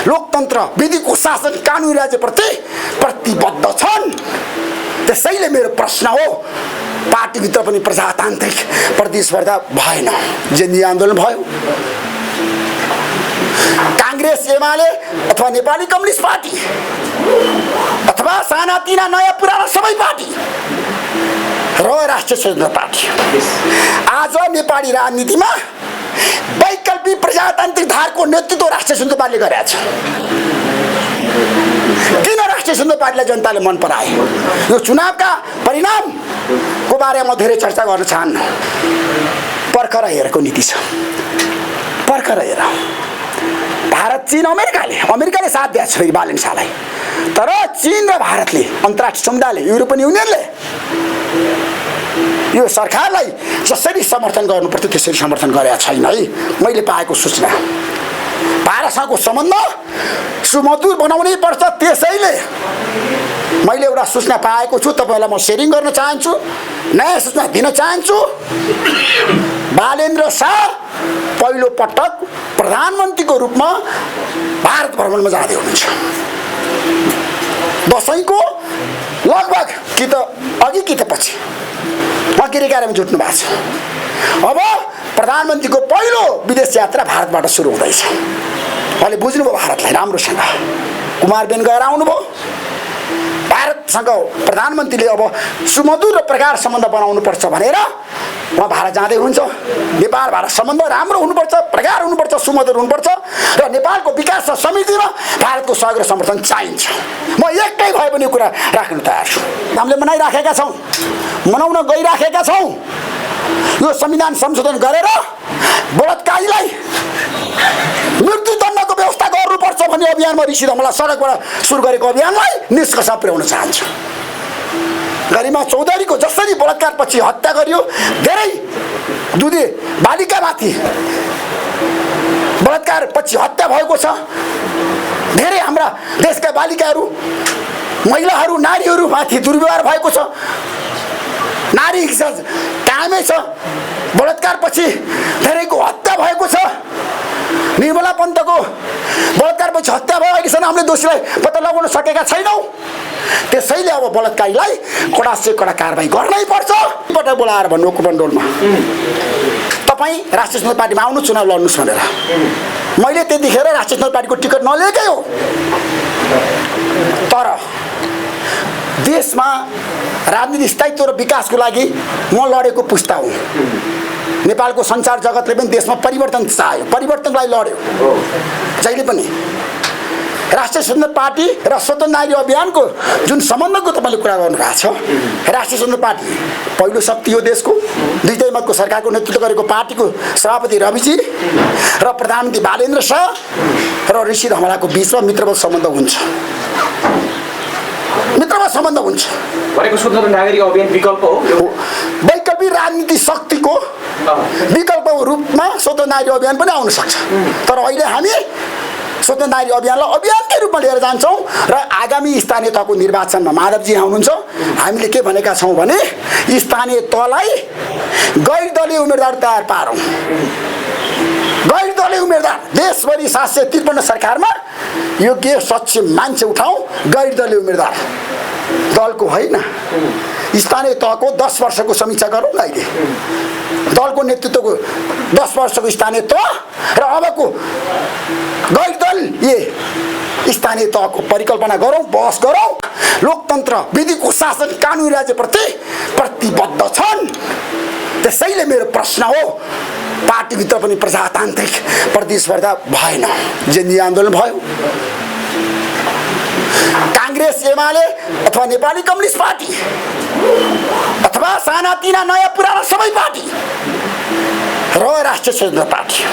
लोकतन्त्र विधिको शासन कानुनी राज्यप्रति प्रतिबद्ध छन्। त्यसैले मेरो प्रश्न हो, पार्टीभित्र पनि प्रजातान्त्रिक प्रतिस्पर्धा भएन, जेन्जी आन्दोलन भयो। कांग्रेस, एमाले अथवा नेपाली कम्युनिस्ट पार्टी अथवा सानातिना नयाँ पुराना सबै पार्टी र राष्ट्रिय स्वतन्त्र पार्टी आज नेपाली राजनीतिमा वैकल्पिक प्रजातान्त्रिक धारको नेतृत्व राष्ट्रिय स्वतन्त्र पार्टीले गरेको छ। किन राष्ट्रिय स्वतन्त्र पार्टीलाई जनताले मन पराए? यो चुनावका परिणामको बारेमा धेरै चर्चा गर्न चाहन्न। पर्खर हेरको नीति छ, पर्खर हेर। भारत, चीन, अमेरिकाले साथ दिएको छ बालेन शाहलाई, तर चीन र भारतले, अन्तर्राष्ट्रिय समुदायले, युरोपियन युनियनले यो सरकारलाई जसरी समर्थन गर्नुपर्थ्यो त्यसरी समर्थन गरेका छैन है। मैले पाएको सूचना भारतसँगको सम्बन्ध सुमधुर बनाउनै पर्छ। त्यसैले मैले एउटा सूचना पाएको छु, तपाईलाई म सेयरिङ गर्न चाहन्छु, नयाँ सूचना दिन चाहन्छु। बालेन्द्र शाह पहिलो पटक प्रधानमन्त्रीको रूपमा भारत भ्रमणमा जाँदै हुनुहुन्छ। दशैंको लगभग कि त अघि कि त पछि मकिरी कार्यमा जुट्नु भएको छ। अब प्रधानमन्त्रीको पहिलो विदेश यात्रा भारतबाट सुरु हुँदैछ। अहिले बुझ्नुभयो भारतलाई राम्रोसँग। कुमार बेन गएर आउनुभयो। भारतसँग प्रधानमन्त्रीले अब सुमधुर र प्रगाढ सम्बन्ध बनाउनुपर्छ भनेर उहाँ भारत जाँदै हुनुहुन्छ। नेपाल भारत सम्बन्ध राम्रो हुनुपर्छ, प्रगाढ हुनुपर्छ, सुमधुर हुनुपर्छ र नेपालको विकास र समृद्धिमा भारतको सहयोग र समर्थन चाहिन्छ। म एकै भए पनि कुरा राख्न तयार छु। हामीले मनाइराखेका छौँ, मनाउन गइराखेका छौँ। यो संविधान संशोधन गरेर बलात्कारीलाई मृत्युदण्डको व्यवस्था गर्नुपर्छ भन्ने अभियानमा ऋषि धमला सडकबाट सुरु गरेको अभियानलाई निष्कर्षमा पुर्याउन चाहन्छु। गरिमा चौधरीको जसरी बलात्कारपछि हत्या गरियो, धेरै दुधे बालिकामाथि बलात्कारपछि हत्या भएको छ। धेरै हाम्रा देशका बालिकाहरू, महिलाहरू, नारीहरूमाथि दुर्व्यवहार भएको छ। नारी हिंसा कायमै छ। बलात्कारपछि धेरैको हत्या भएको छ। निर्मला पन्तको बलात्कारपछि हत्या भयो। अहिलेसम्म हामीले दोषीलाई पत्ता लगाउन सकेका छैनौँ। त्यसैले अब बलात्कारीलाई कडा से कडा कारबाही गर्नै पर्छ। पटक बोलाएर भन्नु कुपन्डोलमा तपाईँ राष्ट्रिय स्वतन्त्र पार्टीमा आउनु, चुनाव लड्नुहोस् भनेर। मैले त्यतिखेर राष्ट्रिय स्वतन्त्र पार्टीको टिकट नलिएकै हो। तर देशमा राजनीतिक स्थायित्व र विकासको लागि म लडेको पुस्ता हुँ। नेपालको सञ्चार जगतले पनि देशमा परिवर्तन चाह्यो, परिवर्तनलाई लड्यो। जहिले पनि राष्ट्रिय स्वतन्त्र पार्टी र स्वतन्त्र नागरिक अभियानको जुन सम्बन्धको तपाईँले कुरा गर्नुभएको छ, राष्ट्रिय स्वतन्त्र पार्टी पहिलो शक्ति हो देशको। दुईटै मतको सरकारको नेतृत्व गरेको पार्टीको सभापति रविजी र प्रधानमन्त्री बालेन्द्र शाह र ऋषि धमलाको बिचमा मित्रवत सम्बन्ध हुन्छ। मित्रवत सम्बन्ध हुन्छ भनेको स्वतन्त्र नागरिक अभियान विकल्प हो। वैकल्पिक राजनीतिक शक्तिको विकल्पको रूपमा स्वतन्त्र नागरिक अभियान पनि आउन सक्छ। तर अहिले हामी स्वतन्त्र नागरिक अभियानलाई अभियानकै रूपमा लिएर जान्छौँ र आगामी स्थानीय तहको निर्वाचनमा माधवजी आउनुहुन्छ। हामीले के भनेका छौँ भने स्थानीय तहलाई गैर दलीय उम्मेदवार तयार पारौँ। गैर दलीय उम्मेदवार देशभरि 753 सरकारमा योग्य स्वच्छ मान्छे उठाउँ। गैर दलीय उम्मेदवार दलको होइन, स्थानीय तहको 10 वर्षको समीक्षा गरौँ न। अहिले दलको नेतृत्वको 10 वर्षको स्थानीय तह र अबको गैर दल स्थानीय तहको परिकल्पना गरौँ, बहस गरौँ। लोकतन्त्र विधिको शासन कानुनी राज्यप्रति प्रतिबद्ध छन्। त्यसैले मेरो प्रश्न हो, पार्टीभित्र पनि प्रजातान्त्रिक प्रतिस्पर्धा भएन, जेन्जी आन्दोलन भयो। कांग्रेस, एमाले अथवा नेपाली कम्युनिस्ट पार्टी अथवा सानातिना नयाँ पुराना सबै पार्टी र राष्ट्रिय स्वतन्त्र पार्टी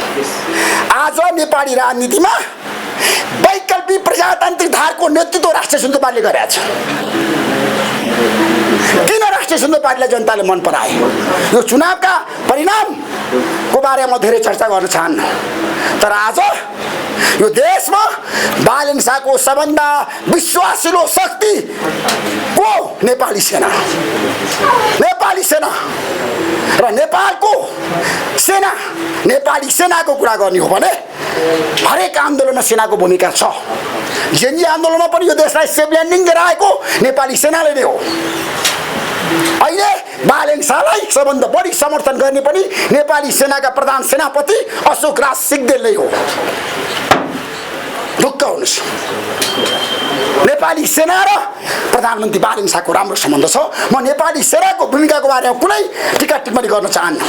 आज नेपाली राजनीतिमा वैकल्पिक प्रजातान्त्रिक धारको नेतृत्व राष्ट्रिय स्वतन्त्र पार्टीले गरेको छ। किन राष्ट्रिय राष्ट्रिय स्वतन्त्र पार्टीलाई जनताले मन पराए। यो चुनावका परिणामको बारेमा धेरै चर्चा गर्न चाहन्न, तर आज यो देशमा बालेन शाहको सबभन्दा विश्वासिलो शक्ति को नेपाली सेना र नेपालको सेना, नेपाली सेनाको कुरा गर्ने हो भने हरेक आन्दोलनमा सेनाको भूमिका छ। जेएनजी आन्दोलनमा पनि यो देशलाई सेफ ल्यान्डिङ दिएर आएको नेपाली सेनाले नै हो। अहिले बालेन शाहलाई सबभन्दा बढी समर्थन गर्ने पनि नेपाली सेनाका प्रधान सेनापति अशोक राज सिग्देलले हो। ढुक्क हुनुहोस्, नेपाली सेना र प्रधानमन्त्री बालेन शाहको राम्रो सम्बन्ध छ। म नेपाली सेनाको भूमिकाको बारेमा कुनै टिका टिप्पणी गर्न चाहन्न।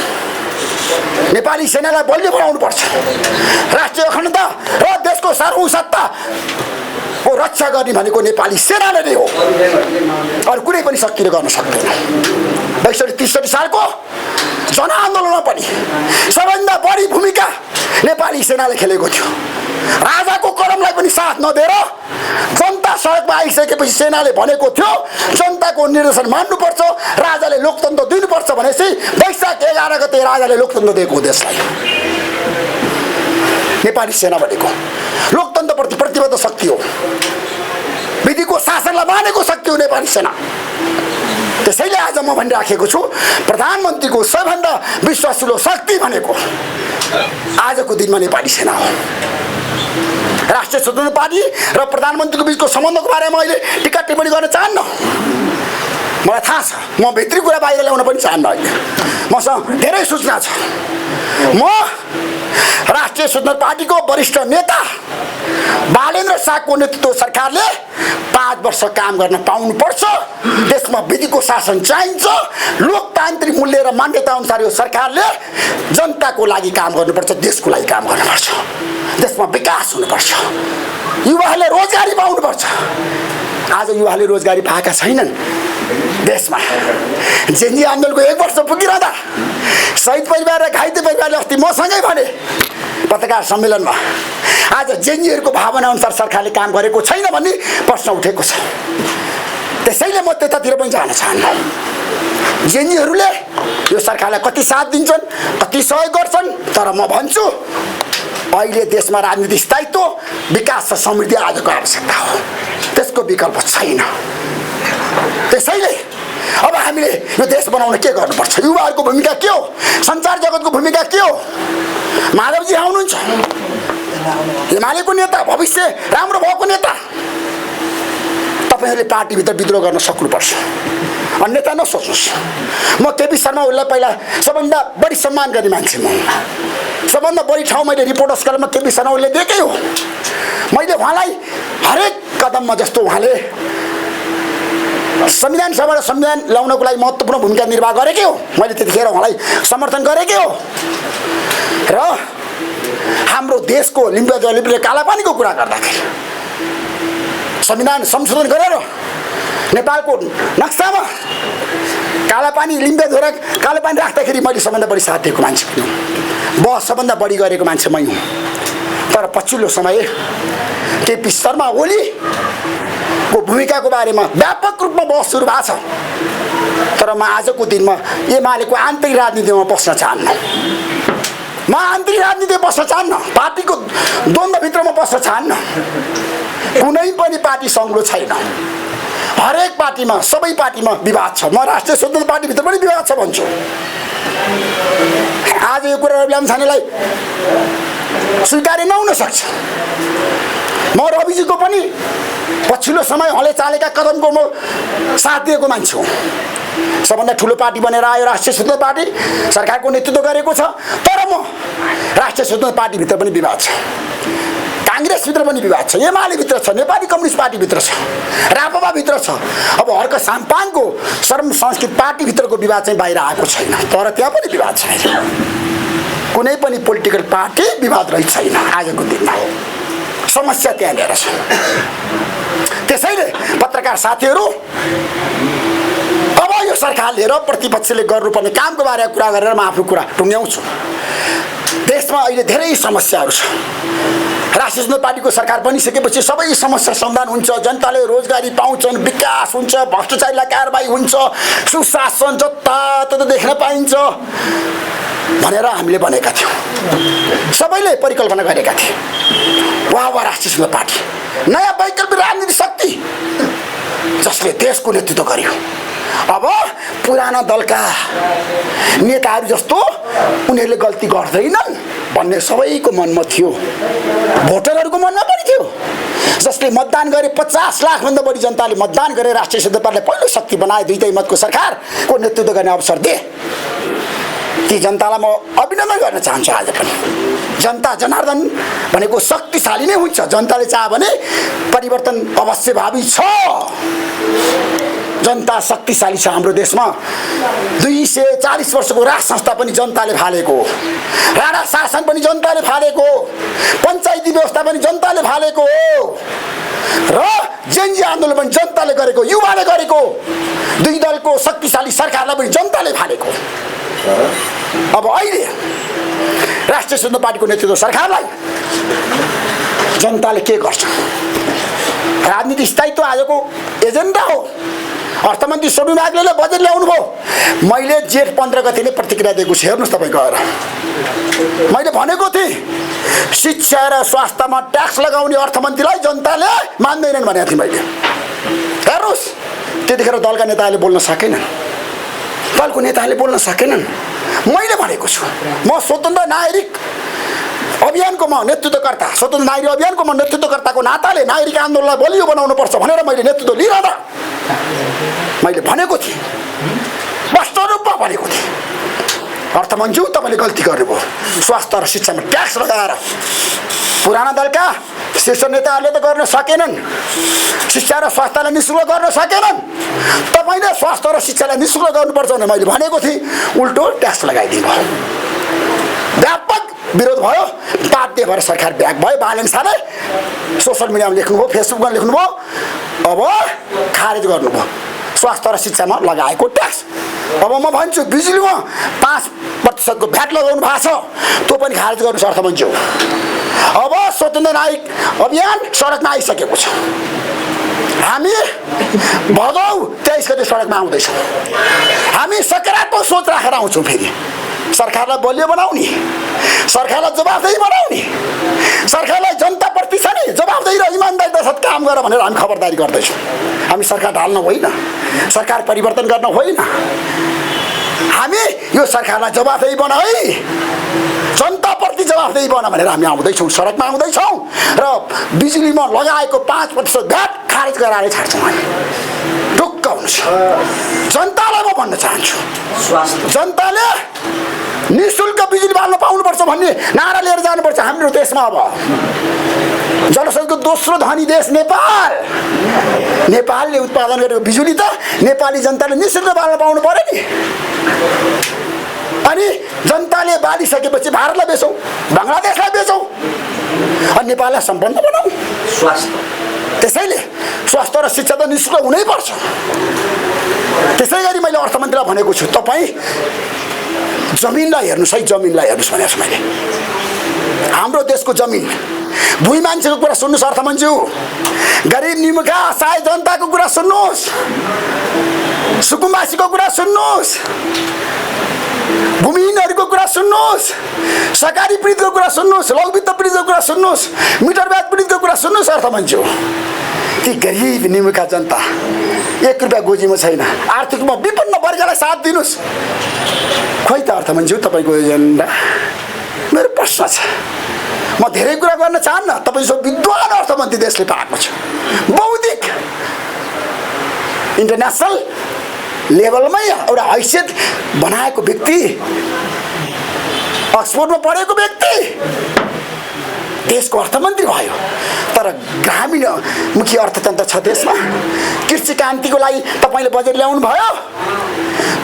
नेपाली सेनालाई बलियो बनाउनु पर्छ। राष्ट्रिय अखण्डता र देशको सार्वभौमसत्ताको रक्षा गर्ने भनेको नेपाली सेनाले नै हो, अरू कुनै पनि शक्तिले गर्न सक्दैन। 62-63 सालको जनआन्दोलनमा पनि सबभन्दा बढी भूमिका नेपाली सेनाले खेलेको थियो। राजाको कदमलाई पनि साथ नदिएर जनता सडकमा आइसकेपछि सेनाले भनेको थियो जनताको निर्देशन मान्नुपर्छ, राजाले लोकतन्त्र दिनुपर्छ भनेपछि वैशाख 11 गते राजाले लोकतन्त्र दिएको देशलाई। नेपाली सेना भनेको लोकतन्त्रप्रति प्रतिबद्ध शक्ति हो, विधिको शासनलाई मानेको शक्ति हो नेपाली सेना। त्यसैले आज म भनिराखेको छु, प्रधानमन्त्रीको सबभन्दा विश्वासिलो शक्ति भनेको आजको दिनमा नेपाली सेना हो। राष्ट्रिय स्वतन्त्र पार्टी र प्रधानमन्त्रीको बिचको सम्बन्धको बारेमा अहिले टिका टिप्पणी गर्न चाहन्न। मलाई थाहा छ, म भित्री कुरा बाहिर ल्याउन पनि चाहन्न। अहिले मसँग धेरै सूचना छ। म राष्ट्रिय स्वतन्त्र पार्टीको वरिष्ठ नेता बालेन्द्र शाहको नेतृत्व सरकारले 5 वर्ष काम गर्न पाउनुपर्छ। देशमा विधिको शासन चाहिन्छ। लोकतान्त्रिक मूल्य र मान्यता अनुसार यो सरकारले जनताको लागि काम गर्नुपर्छ, देशको लागि काम गर्नुपर्छ, देशमा विकास हुनुपर्छ, युवाहरूले रोजगारी पाउनुपर्छ। आज युवाहरूले रोजगारी पाएका छैनन्। देशमा जेएनजी आन्दोलनको 1 वर्ष पुगिरहँदा शहीद परिवार र घाइते परिवारले अस्ति मसँगै भने पत्रकार सम्मेलनमा आज जेएनजीहरूको भावना अनुसार सरकारले काम गरेको छैन भन्ने प्रश्न उठेको छ। त्यसैले म त्यतातिर पनि जान चाहन्न। जेएनजीहरूले यो सरकारलाई कति साथ दिन्छन्, कति सहयोग गर्छन्, तर म भन्छु अहिले देशमा राजनीतिक स्थायित्व, विकास र समृद्धि आजको आवश्यकता हो, त्यसको विकल्प छैन। त्यसैले अब हामीले यो देश बनाउन के गर्नुपर्छ? युवाहरूको भूमिका के हो? सञ्चार जगतको भूमिका के हो? माधवजी आउनुहुन्छ, हिमालयको नेता, भविष्य राम्रो भएको नेता। तपाईँहरूले पार्टीभित्र विद्रोह गर्न सक्नुपर्छ, अन्यथा नसोच्नुहोस्। म केपी शर्मा ओलीलाई पहिला सबभन्दा बढी सम्मान गर्ने मान्छे, म सबभन्दा बढी ठाउँ मैले रिपोर्टर्स कलममा केपी शर्मा ओलीले दिएकै हो। मैले उहाँलाई हरेक कदममा जस्तो उहाँले संविधान सभाबाट संविधान ल्याउनको लागि महत्त्वपूर्ण भूमिका निर्वाह गरेकै हो, मैले त्यतिखेर उहाँलाई समर्थन गरेकै हो। र हाम्रो देशको लिम्बुले कालापानीको कुरा गर्दाखेरि संविधान संशोधन गरेर नेपालको नक्सामा कालापानी लिम्बुद्वारा कालापानी राख्दाखेरि मैले सबभन्दा बढी साथ दिएको मान्छे पनि हुँ। बहस सबभन्दा बढी गरेको मान्छे मै हुँ। तर पछिल्लो समय केपी शर्मा ओलीको भूमिकाको बारेमा व्यापक रूपमा बहस सुरु भएको छ। तर म आजको दिनमा एमालेको आन्तरिक राजनीतिमा पस्न चाहन्न। म आन्तरिक राजनीतिमा पस्न चाहन्न, पार्टीको द्वन्द्वभित्रमा पस्न चाहन्न। कुनै पनि पार्टी सङ्ग्लो छैन। हरेक पार्टीमा, सबै पार्टीमा विवाद छ। म राष्ट्रिय स्वतन्त्र पार्टीभित्र पनि विवाद छ भन्छु। आज यो कुरा रवि लामिछानेलाई स्वीकार्य नहुन सक्छ। म रविजीको पनि पछिल्लो समय उहाँले चालेका कदमको म साथ दिएको मान्छे हुँ। सबभन्दा ठुलो पार्टी बनेर आयो राष्ट्रिय स्वतन्त्र पार्टी, सरकारको नेतृत्व गरेको छ। तर म राष्ट्रिय स्वतन्त्र पार्टीभित्र पनि विवाद छ, काङ्ग्रेसभित्र पनि विवाद छ, एमालेभित्र छ, नेपाली कम्युनिस्ट पार्टीभित्र छ, राप्रपाभित्र छ। अब हर्क साम्पाङको सर्व संस्कृत पार्टीभित्रको विवाद चाहिँ बाहिर आएको छैन, तर त्यहाँ पनि विवाद छैन। कुनै पनि पोलिटिकल पार्टी विवाद रहित छैन। आजको दिनमा समस्या त्यहाँनिर छ। त्यसैले पत्रकार साथीहरू, अब यो सरकारले र प्रतिपक्षले गर्नुपर्ने कामको बारेमा कुरा गरेर म आफ्नो कुरा टुङ्ग्याउँछु। देशमा अहिले धेरै समस्याहरू छ। राष्ट्रिय जनता पार्टीको सरकार बनिसकेपछि सबै समस्या समाधान हुन्छ, जनताले रोजगारी पाउँछन्, विकास हुन्छ, भ्रष्टाचारलाई कारबाही हुन्छ, सुशासन जताततै देख्न पाइन्छ भनेर हामीले भनेका थियौँ। सबैले परिकल्पना गरेका थिए। वाह राष्ट्रिय जनता पार्टी नयाँ वैकल्पिक राजनीतिक शक्ति जसले देशको नेतृत्व गर्यो। अब पुराना दलका नेताहरू जस्तो उनीहरूले गल्ती गर्दैनन् भन्ने सबैको मनमा थियो, भोटरहरूको मनमा पनि थियो। जसले मतदान गरे 50 लाखभन्दा बढी जनताले मतदान गरे राष्ट्रिय जनता पार्टीले पहिलो शक्ति बनाए, दुईटै मतको सरकारको नेतृत्व गर्ने अवसर दिए। ती जनतालाई म अभिनन्दन गर्न चाहन्छु। आज पनि जनता जनार्दन भनेको शक्तिशाली नै हुन्छ। जनताले चाह्यो भने परिवर्तन अवश्यभावी छ। जनता शक्तिशाली छ। हाम्रो देशमा 240 वर्षको राज संस्था पनि जनताले फालेको, राणा शासन पनि जनताले फालेको, पञ्चायती व्यवस्था पनि जनताले फालेको हो र जेनजी आन्दोलन पनि जनताले गरेको, युवाले गरेको, दुई दलको शक्तिशाली सरकारलाई पनि जनताले फालेको। अब अहिले राष्ट्रिय जनता पार्टीको नेतृत्व सरकारलाई जनताले के गर्छ? राजनीतिक स्थायित्व आजको एजेन्डा हो। अर्थमन्त्री सोनु माग्लेले बजेट ल्याउनु भयो। मैले जेठ 15 गते नै प्रतिक्रिया दिएको छु। हेर्नुहोस् तपाईँ गएर मैले भनेको थिएँ शिक्षा र स्वास्थ्यमा ट्याक्स लगाउने अर्थमन्त्रीलाई जनताले मान्दैनन् भनेको थिएँ मैले। हेर्नुहोस् त्यतिखेर दलका नेताहरूले बोल्न सकेनन्, दलको नेताहरूले बोल्न सकेनन्। मैले भनेको छु म स्वतन्त्र नागरिक अभियानको म नेतृत्वकर्ता, स्वतन्त्र नागरिक अभियानको म नेतृत्वकर्ताको नाताले नागरिक आन्दोलनलाई बलियो बनाउनु पर्छ भनेर मैले नेतृत्व लिइरहँदा मैले भनेको थिएँ, स्पष्ट रूपमा भनेको थिएँ, अर्थमन्त्री तपाईँले गल्ती गर्नुभयो। स्वास्थ्य र शिक्षामा ट्याक्स लगाएर पुराना दलका शीर्ष नेताहरूले त गर्न सकेनन्, शिक्षा र स्वास्थ्यलाई निःशुल्क गर्न सकेनन्। तपाईँले स्वास्थ्य र शिक्षालाई निःशुल्क गर्नुपर्छ भनेर मैले भनेको थिएँ, उल्टो ट्याक्स लगाइदिनु भयो। व्यापक विरोध भयो, बाध्य भएर सरकार ब्याक भयो। बालन साले सोसल मिडियामा लेख्नुभयो, फेसबुकमा लेख्नुभयो, अब खारेज गर्नुभयो स्वास्थ्य र शिक्षामा लगाएको ट्याक्स। अब म भन्छु बिजुलीमा 5% भ्याट लगाउनु भएको छ, त्यो पनि खारेज गर्नुहोस् अर्थमन्त्री। अब स्वतन्त्र नागरिक अभियान सडकमा आइसकेको छ। हामी भदौ 23 गते सडकमा आउँदैछौँ। हामी सकारात्मक सोच राखेर आउँछौँ। फेरि सरकारलाई बलियो बनाउने, सरकारलाई जवाफदेही बनाउने, सरकारलाई जनताप्रति छ नि जवाफदेही र इमान्दारीका साथ काम गर भनेर हामी खबरदारी गर्दैछौँ। हामी सरकार ढाल्न होइन, सरकार परिवर्तन गर्न होइन, हामी यो सरकारलाई जवाफदेही बना है, जनताप्रति जवाफदेही बना भनेर हामी आउँदैछौँ, सडकमा आउँदैछौँ र बिजुलीमा लगाएको 5% भ्याट खारेज गराएर छाड्छौँ। हामी ढुक्क हुनुहोस्। जनतालाई म भन्न चाहन्छु, जनताले निःशुल्क बिजुली बाल्न पाउनुपर्छ भन्ने नारा लिएर जानुपर्छ हाम्रो देशमा। अब जनसङ्ख्याको दोस्रो धनी देश नेपाल, नेपालले उत्पादन गरेको बिजुली त नेपाली जनताले निःशुल्क बाल्न पाउनु पर्यो नि। अनि जनताले बालिसकेपछि भारतलाई बेचौँ, बङ्गलादेशलाई बेचौँ, अनि नेपाललाई सम्पन्न बनाऊ। त्यसैले स्वास्थ्य र शिक्षा त निःशुल्क हुनैपर्छ। त्यसै गरी मैले अर्थमन्त्रीलाई भनेको छु, तपाईँ जमिनलाई हेर्नुहोस् है, जमिनलाई हेर्नुहोस् भनेको छु मैले। हाम्रो देशको जमिन, भुइँ मान्छेको कुरा सुन्नुहोस् अर्थमन्त्री, गरिब निमुखा असहाय जनताको कुरा सुन्नुहोस्, सुकुम्बासीको कुरा सुन्नुहोस्, भूमिहीनहरूको कुरा सुन्नुहोस्, सरकारी पीडितको कुरा सुन्नुहोस्, लघुवित्त पीडितको कुरा सुन्नुहोस्, मिटर ब्याज पीडितको कुरा सुन्नुहोस् अर्थमन्त्री। ती गरिब निमुखा जनता 1 रुपियाँ गोजीमा छैन, आर्थिक रूपमा विपन्न वर्गलाई साथ दिनुहोस्। खोइ त अर्थमन्त्री तपाईँको एजेन्डा? मेरो प्रश्न छ। म धेरै कुरा गर्न चाहन्न, तपाईँ जो विद्वान अर्थमन्त्री देशले पाएको छ, बौद्धिक इन्टरनेसनल लेभलमै एउटा हैसियत बनाएको व्यक्ति, अक्सफोर्डमा पढेको व्यक्ति देशको अर्थमन्त्री भयो। तर ग्रामीण मुखी अर्थतन्त्र छ देशमा। कृषि क्रान्तिको लागि तपाईँले बजेट ल्याउनु भयो,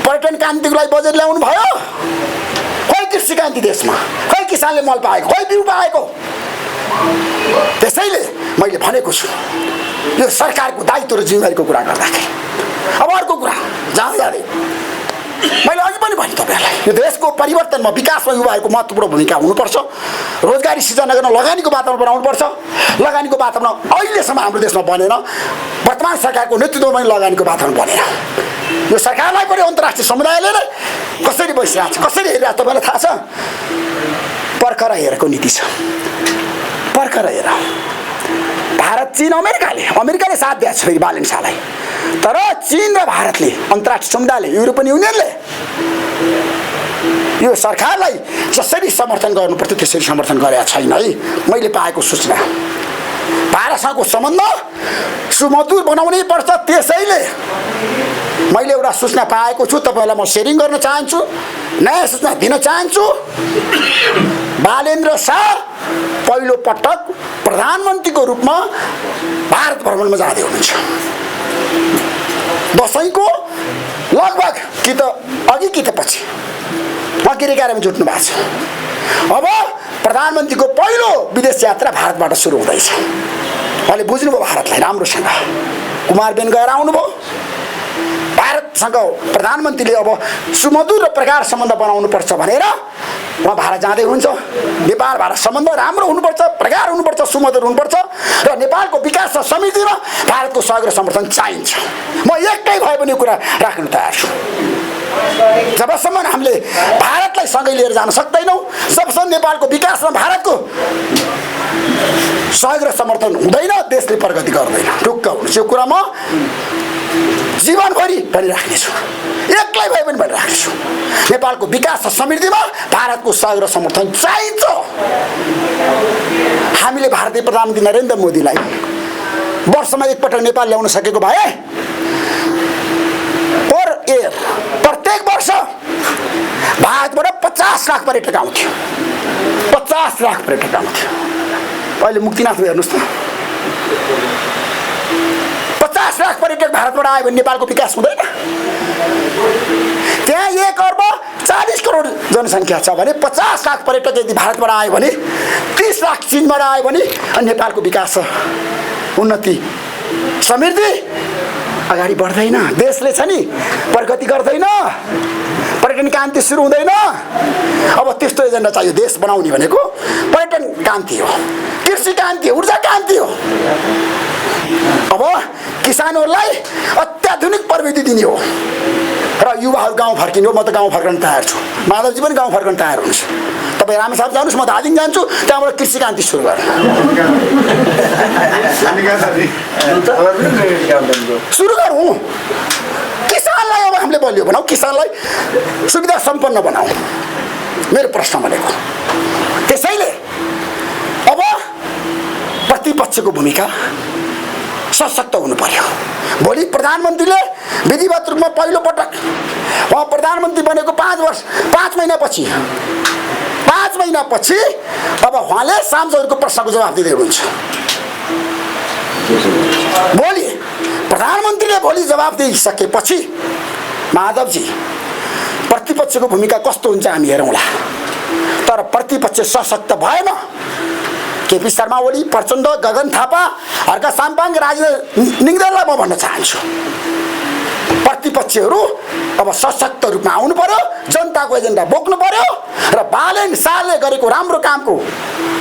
पर्यटन क्रान्तिको लागि बजेट ल्याउनु भयो। खोइ कृषि क्रान्ति देशमा, खोइ किसानले मल पाएको, खोइ बिउ पाएको। त्यसैले मैले भनेको छु, यो सरकारको दायित्व र जिम्मेवारीको कुरा गर्दाखेरि अब अर्को कुरा जाँदै मैले अघि पनि भने तपाईँहरूलाई यो देशको परिवर्तनमा विकासमा युवाहरूको महत्त्वपूर्ण भूमिका हुनुपर्छ। रोजगारी सृजना गर्न लगानीको वातावरण बनाउनुपर्छ। लगानीको वातावरण अहिलेसम्म हाम्रो देशमा बनेन। वर्तमान सरकारको नेतृत्वमा पनि लगानीको वातावरण बनेन। यो सरकारलाई पनि अन्तर्राष्ट्रिय समुदायले नै कसरी बसिरहेको छ, कसरी हेरिरहेको छ तपाईँलाई थाहा छ? पर्खर हेरेको नीति छ। पर्खर हेर। भारत, चीन, अमेरिकाले साथ दिएको छ फेरि बालेन शाहलाई। तर चीन र भारतले, अन्तर्राष्ट्रिय समुदायले, युरोपियन युनियनले यो सरकारलाई जसरी समर्थन गर्नुपर्थ्यो त्यसरी समर्थन गरेका छैन है। मैले पाएको सूचना भारतसँगको सम्बन्ध सुमधुर बनाउनै पर्छ। त्यसैले मैले एउटा सूचना पाएको छु, तपाईँलाई म सेयरिङ गर्न चाहन्छु, नयाँ सूचना दिन चाहन्छु। बालेन्द्र शाह पहिलो पटक प्रधानमन्त्रीको रूपमा भारत भ्रमणमा जाँदै हुनुहुन्छ। दसैँको लगभग कि त अघि कि त पछि मकिरे कार्यमा जुट्नु भएको छ। अब प्रधानमन्त्रीको पहिलो विदेश यात्रा भारतबाट सुरु हुँदैछ। अहिले बुझ्नुभयो भारतलाई राम्रोसँग। कुमार बेन गएर आउनुभयो। भारतसँग प्रधानमन्त्रीले अब सुमधुर र प्रगाढ सम्बन्ध बनाउनुपर्छ भनेर उहाँ भारत जाँदै हुनुहुन्छ। नेपाल भारत सम्बन्ध राम्रो हुनुपर्छ, प्रगाढ हुनुपर्छ, सुमधुर हुनुपर्छ र नेपालको विकास र समृद्धिमा भारतको सहयोग र समर्थन चाहिन्छ। म एकै भए पनि यो कुरा राख्न तयार छु। जबसम्म हामीले भारतलाई सँगै लिएर जान सक्दैनौँ, जबसम्म नेपालको विकासमा भारतको सहयोग र समर्थन हुँदैन, देशले प्रगति गर्दैन। ढुक्क हुनुहोस्, यो कुरा म जीवनभरि भनिराख्नेछु, एक्लै भए पनि भनिराख्नेछु। नेपालको विकास र समृद्धिमा भारतको सहयोग र समर्थन चाहिन्छ। हामीले भारतीय प्रधानमन्त्री नरेन्द्र मोदीलाई वर्षमा एकपटक नेपाल ल्याउन सकेको भए पर इयर प्रत्येक वर्ष भारतबाट 50 लाख पर्यटक आउँथ्यो। 50 लाख पर्यटक आउँथ्यो। अहिले मुक्तिनाथमा हेर्नुहोस् त, 50 लाख पर्यटक भारतबाट आयो भने नेपालको विकास हुँदैन? त्यहाँ 1,40,00,000,000 जनसङ्ख्या छ भने 50 लाख पर्यटक यदि भारतबाट आयो भने, 30 लाख चीनबाट आयो भने अनि नेपालको विकास, उन्नति, समृद्धि अगाडि बढ्दैन। देशले छ नि प्रगति गर्दैन, पर्यटन क्रान्ति सुरु हुँदैन। अब त्यस्तो एजेन्डा चाहियो। देश बनाउने भनेको पर्यटन क्रान्ति हो, कृषि क्रान्ति हो, ऊर्जा क्रान्ति हो। अब किसानहरूलाई अत्याधुनिक प्रविधि दिने हो र युवाहरू गाउँ फर्किने हो। म त गाउँ फर्कन तयार छु। माधवजी पनि गाउँ फर्कन तयार हुनुहुन्छ। तपाईँ रामेछाप जानुहोस्, म धादिङ जान्छु, त्यहाँबाट कृषि क्रान्ति सुरु गर्नु सुरु गरौँ। किसानलाई अब हामीले बलियो बनाऊ, किसानलाई सुविधा सम्पन्न बनाऊ, मेरो प्रश्न भनेको। त्यसैले अब प्रतिपक्षको भूमिका सशक्त हुनु पर्यो। भोलि प्रधानमन्त्रीले विधिवत रूपमा पहिलो पटक उहाँ प्रधानमन्त्री बनेको 5 महिनापछि अब उहाँले सांसदहरूको प्रश्नको जवाफ दिँदै हुनुहुन्छ। भोलि प्रधानमन्त्रीले भोलि जवाफ दिइसकेपछि माधवजी प्रतिपक्षको भूमिका कस्तो हुन्छ हामी हेरौँला। तर प्रतिपक्ष सशक्त भएन, केपी शर्मा ओली, प्रचण्ड, गगन थापा, हर्का साम्पाङ, राजेन्द्र निङ्देललाई म भन्न चाहन्छु, प्रतिपक्षहरू अब सशक्त रूपमा आउनु पर्यो, जनताको एजेन्डा बोक्नु पर्यो र बालेन शाहले गरेको राम्रो कामको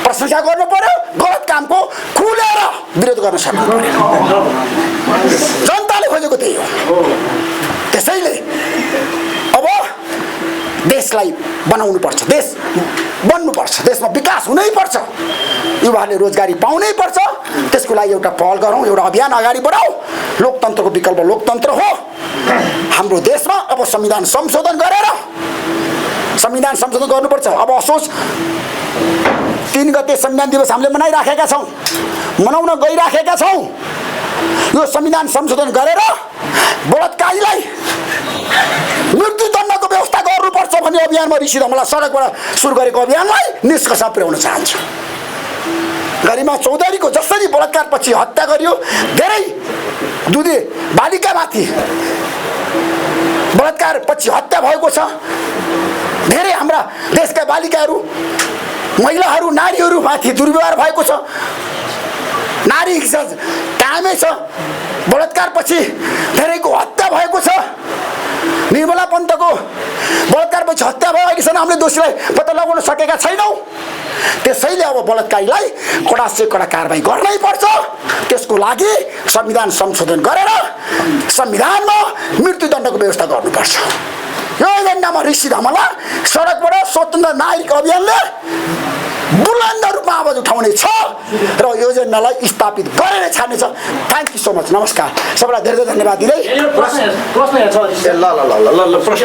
प्रशंसा गर्नु पर्यो, गलत कामको खुलेर विरोध गर्न सक्नु पर्यो। जनताले खोजेको त्यही हो। त्यसैले अब देशलाई बनाउनु पर्छ, देश बन्नुपर्छ, देशमा विकास हुनै पर्छ, युवाहरूले रोजगारी पाउनै पर्छ। त्यसको लागि एउटा पहल गरौँ, एउटा अभियान अगाडि बढाऊ। लोकतन्त्रको विकल्प लोकतन्त्र हो। हाम्रो देशमा अब संविधान संशोधन गरेर संविधान संशोधन गर्नुपर्छ। अब असोज 3 गते संविधान दिवस हामीले मनाइराखेका छौँ, मनाउन गइराखेका छौँ। यो संविधान संशोधन गरेर बलात्कारीलाई मृत्युदण्डको व्यवस्था गर्नुपर्छ भन्ने अभियानमा ऋषि धमला सडकबाट सुरु गरेको अभियानलाई निष्कर्षमा पुर्याउन चाहन्छु। गरिमा चौधरीको जसरी बलात्कारपछि हत्या गरियो, धेरै दुधे बालिकामाथि बलात्कारपछि हत्या भएको छ, धेरै हाम्रा देशका बालिकाहरू, महिलाहरू, नारीहरूमाथि दुर्व्यवहार भएको छ, नारी हिंसा कायमै छ, बलात्कारपछि धेरैको हत्या भएको छ। निर्मला पन्तको बलात्कारपछि हत्या भयो, अहिलेसम्म हामीले दोषीलाई पत्ता लगाउन सकेका छैनौँ। त्यसैले अब बलात्कारीलाई कडा से कडा कारबाही गर्नै पर्छ। त्यसको लागि संविधान संशोधन गरेर संविधानमा मृत्युदण्डको व्यवस्था गर्नुपर्छ। यो एजेन्डामा ऋषि धमला सडकबाट स्वतन्त्र नागरिक अभियानले बुलन्द रूपमा आवाज उठाउने छ र यो एजेन्डालाई स्थापित गरेर छाड्नेछ। Thank you so much. नमस्कार। सबैलाई धेरै धेरै धन्यवाद दिँदै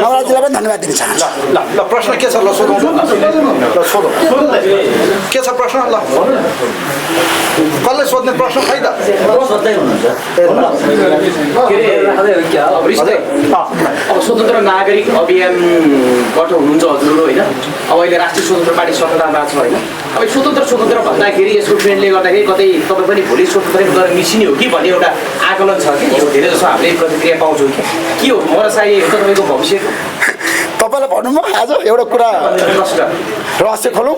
नवराजीलाई पनि धन्यवाद दिन चाहन्छु। ल प्रश्न के छ? ल सोधौँ। सोधौँ के छ प्रश्न? ल कसले सोध्ने प्रश्न? खै त अब स्वतन्त्र नागरिक अभियानबाट हुनुहुन्छ हजुर होइन? अब अहिले राष्ट्रिय स्वतन्त्र पार्टी सत्तामा छ होइन? अब स्वतन्त्र भन्दाखेरि यसको ट्रेन्डले गर्दाखेरि कतै तपाईँ पनि भोलि स्वतन्त्र गरेर मिसिने हो कि भन्ने एउटा आकलन छ कि धेरै जसो हामीले प्रतिक्रिया पाउँछौँ कि के हो मरसाई हो तपाईँको भविष्य? तपाईँलाई भनौँ म आज एउटा कुरा रहस्य खोलौँ।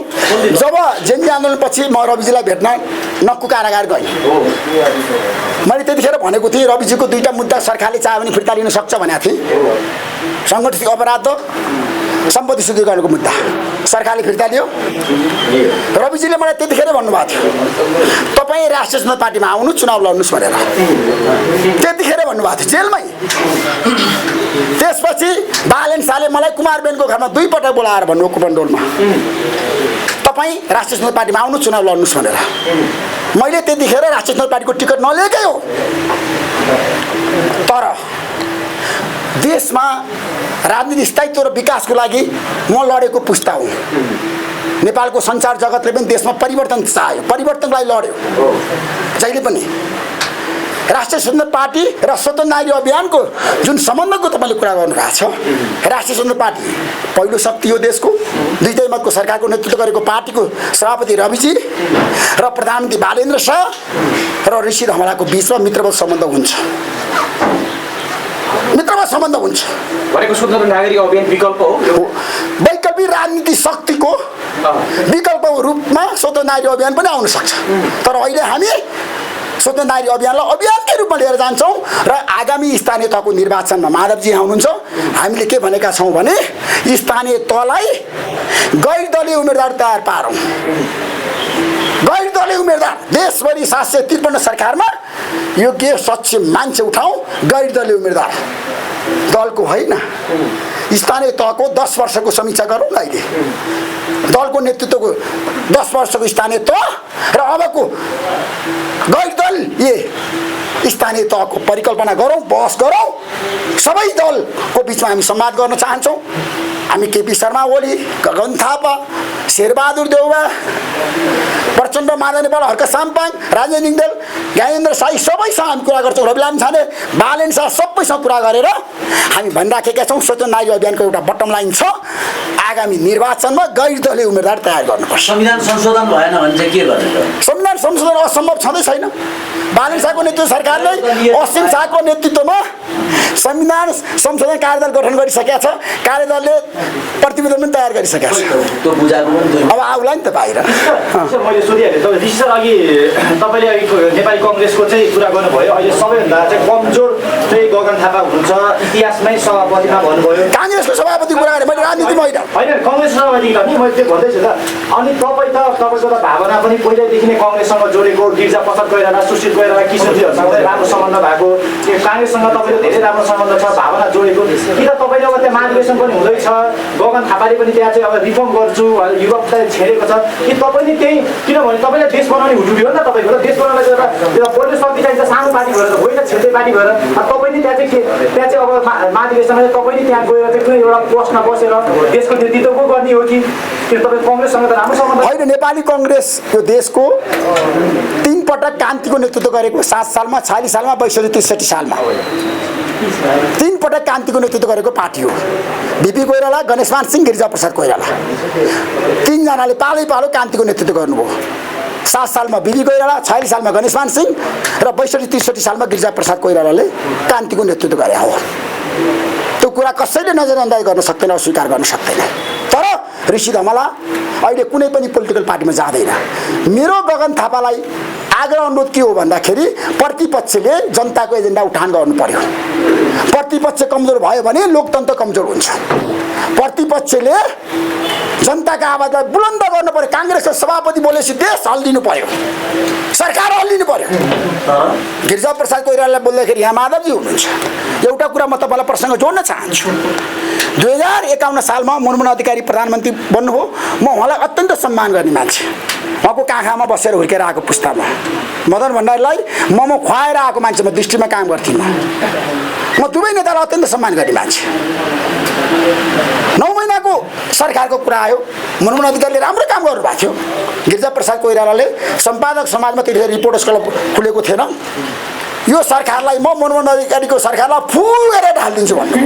जब जेन्जी आन्दोलनपछि म रविजीलाई भेट्न नक्कु कारागार गएँ। मैले त्यतिखेर भनेको थिएँ रविजीको दुईवटा मुद्दा सरकारले चाह्यो भने फिर्ता लिन सक्छ भनेको थिएँ। सङ्गठित अपराध सम्पत्ति शुद्धिकरणको मुद्दा सरकारले फिर्ता लियो। रविजीले मलाई त्यतिखेरै भन्नुभएको थियो तपाईँ राष्ट्रिय स्वतन्त्र पार्टीमा आउनु चुनाव लड्नुहोस् भनेर त्यतिखेरै भन्नुभएको थियो जेलमै। त्यसपछि बालेन शाहले मलाई कुमारबेनको घरमा 2 पटक बोलाएर भन्नु कुपनडोलमा तपाईँ राष्ट्रिय स्वतन्त्र पार्टीमा आउनु चुनाव लड्नुहोस् भनेर। मैले त्यतिखेर राष्ट्रिय स्वतन्त्र पार्टीको टिकट नलिएकै हो। तर देशमा राजनीतिक स्थायित्व र विकासको लागि म लडेको पुस्ता हुँ। नेपालको सञ्चार जगतले पनि देशमा परिवर्तन चाह्यो, परिवर्तनलाई लड्यो। जहिले पनि राष्ट्रिय स्वतन्त्र पार्टी र स्वतन्त्र नागरिक अभियानको जुन सम्बन्धको तपाईँले कुरा गर्नुभएको छ, राष्ट्रिय स्वतन्त्र पार्टी पहिलो शक्ति हो देशको। दुईटै मतको सरकारको नेतृत्व गरेको पार्टीको सभापति रविजी र प्रधानमन्त्री बालेन्द्र शाह र ऋषि धमलाको बिचमा मित्रवत सम्बन्ध हुन्छ। मित्रवत सम्बन्ध हुन्छ भनेको स्वतन्त्र नागरिक अभियान विकल्प हो। वैकल्पिक राजनीतिक शक्तिको विकल्पको रूपमा स्वतन्त्र नागरिक अभियान पनि आउन सक्छ। तर अहिले हामी स्वतन्त्र नागरिक अभियानलाई अभियानकै रूपमा लिएर जान्छौँ र आगामी स्थानीय तहको निर्वाचनमा माधवजी आउनुहुन्छ। हामीले के भनेका छौँ भने स्थानीय तहलाई गैर दलीय उम्मेदवार तयार पारौँ। गैर दलीय उम्मेदवार देशभरि 753 सरकारमा योग्य सक्षम मान्छे उठाउँ। गैर दलीय उम्मेदवार दलको होइन, स्थानीय तहको 10 वर्षको समीक्षा गरौँ न। अहिले दलको नेतृत्वको 10 वर्षको स्थानीय तह र अबको गैर दल स्थानीय तहको परिकल्पना गरौँ, बहस गरौँ। सबै दलको बिचमा हामी संवाद गर्न चाहन्छौँ। हामी केपी शर्मा ओली, गगन थापा, शेरबहादुर देउवा, प्रचण्ड माधव नेपाल, हर्क साम्पाङ, राजेन्द्र निगदेल, ज्ञानेन्द्र साई सबैसँग हामी कुरा गर्छौँ। रविलाम छाने, बालेन शाह सबैसँग कुरा गरेर हामी भनिराखेका छौँ स्वतन्त्र नागरिक अभियानको एउटा बटम लाइन छ आगामी निर्वाचनमा गैर दलीय उम्मेदवार तयार गर्नुपर्छ। संविधान संशोधन भएन भने चाहिँ के गर्ने? संविधान संशोधन असम्भव छँदै छैन। बालेन शाहको नेतृत्व सरकारले असीम शाहको नेतृत्वमा संविधान संशोधन कार्यदल गठन गरिसकेका छ। कार्यदलले प्रतिवेदन पनि तयार गरिसकेका छ। त्यो बुझाएको पनि अब आउला नि त बाहिर। मैले सोधिहालेँ तपाईँ ऋषि सर अघि तपाईँले अघि नेपाली कङ्ग्रेसको चाहिँ कुरा गर्नुभयो। अहिले सबैभन्दा चाहिँ कमजोर चाहिँ गगन थापा हुनुहुन्छ, इतिहासमै सभापतिमा भन्नुभयो। काङ्ग्रेसको सभापति कुरा गरेँ मैले, राजनीतिमा होइन। होइन कङ्ग्रेस सभापति नि मैले त्यो भन्दैछु त। अनि तपाईँको त भावना पनि पहिल्यैदेखि नै कङ्ग्रेससँग जोडेको, गिर्जा प्रसाद कोइराला, सुशील कोइराला, किशोरजीहरूसँग राम्रो सम्बन्ध भएको, काङ्ग्रेससँग तपाईँको धेरै राम्रो सम्बन्ध छ, भावना जोडेको। कि त तपाईँले अब त्यहाँ महाधिवेशन पनि हुँदैछ, गगन थापाले पनि त्यहाँ चाहिँ अब रिफर्म गर्छु युवकलाई छेडेको छ कि तपाईँ नि त्यही? किनभने तपाईँले देश बनाउने हुटुट्यो नि त। तपाईँको देश बनाउनलाई गएर त्यो पहिलो शक्ति चाहिन्छ सानो पार्टी भएर, होइन क्षेत्रीय पार्टी भएर। तपाईँ नि त्यहाँ चाहिँ अब महाधिवेशनमा तपाईँ नि त्यहाँ गएर चाहिँ कुनै एउटा पोस्टमा बसेर देशको नेतृत्व पो गर्ने हो कि तपाईँ कङ्ग्रेससँग त राम्रो सम्बन्ध होइन। नेपाली कङ्ग्रेस यो देशको 3 पटक क्रान्तिको नेतृत्व गरेको, 7 सालमा, 46 सालमा, 62, 63 सालमा 3 पटक क्रान्तिको नेतृत्व गरेको पार्टी हो। बिपी कोइराला, गणेशमान सिंह, गिरिजा प्रसाद कोइराला 3 जनाले पालै पालो क्रान्तिको नेतृत्व गर्नुभयो। 7 सालमा बिपी कोइराला, 46 सालमा गणेशमान सिंह र 62, 63 सालमा गिरिजा प्रसाद कोइरालाले क्रान्तिको नेतृत्व गरे हो। त्यो कुरा कसैले नजरअन्दाज गर्न सक्दैन, अस्वीकार गर्न सक्दैन। तर ऋषि धमला अहिले कुनै पनि पोलिटिकल पार्टीमा जाँदैन। मेरो गगन थापालाई आग्रह अनुरोध के हो भन्दाखेरि प्रतिपक्षले जनताको एजेन्डा उठान गर्नु पर्यो। प्रतिपक्ष कमजोर भयो भने लोकतन्त्र कमजोर हुन्छ। प्रतिपक्षले जनताका आवाजलाई बुलन्द गर्नु पर्यो। काङ्ग्रेसको सभापति बोलेपछि देश हल्लिनु पर्यो, सरकार हल्लिनु पर्यो। गिरिजाप्रसाद कोइरालालाई बोल्दाखेरि यहाँ माधवजी हुनुहुन्छ। एउटा कुरा म तपाईँलाई प्रसङ्ग जोड्न चाहन्छु। 2051 सालमा मनमोहन अधिकारी प्रधानमन्त्री बन्नुभयो। म उहाँलाई अत्यन्त सम्मान गर्ने मान्छे। उहाँको काखमा बसेर हुर्केर आएको पुस्तामा मदन भण्डारीलाई मोमो खुवाएर आएको मान्छे म दृष्टिमा काम गर्थेँ। म दुवै नेतालाई अत्यन्त सम्मान गर्ने मान्छे। 9 महिनाको सरकारको कुरा आयो, मनमोहन अधिकारीले राम्रो काम गर्नुभएको थियो। गिरिजाप्रसाद कोइरालाले सम्पादक समाजमा त्यतिखेर रिपोर्टर्स क्लब खुलेको थिएन। यो सरकारलाई म मनमोहन अधिकारीको सरकारलाई फुलेर ढालिदिन्छु भन्नु।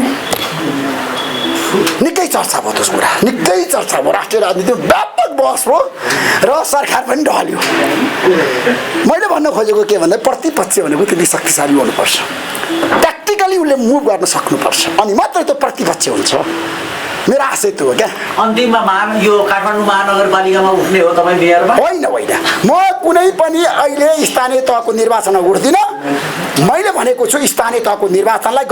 निकै चर्चा भयो त्यस कुरा, निकै चर्चा भयो। राष्ट्रिय राजनीतिमा व्यापक बहस भयो र सरकार पनि ढल्यो। मैले भन्न खोजेको के भन्दा प्रतिपक्ष भनेको त्यति शक्तिशाली हुनुपर्छ, ट्याक्टिकली उसले मुभ गर्न सक्नुपर्छ, अनि मात्र त्यो प्रतिपक्ष हुन्छ। मेरो आशय त्यो हो क्या। अन्तिममा यो काठमाडौँ महानगरपालिकामा उठ्ने हो तपाईँ मेयरमा? होइन होइन, म कुनै पनि अहिले स्थानीय तहको निर्वाचनमा उठ्दिनँ। मैले भनेको छु स्थानीय तहको निर्वाचनलाई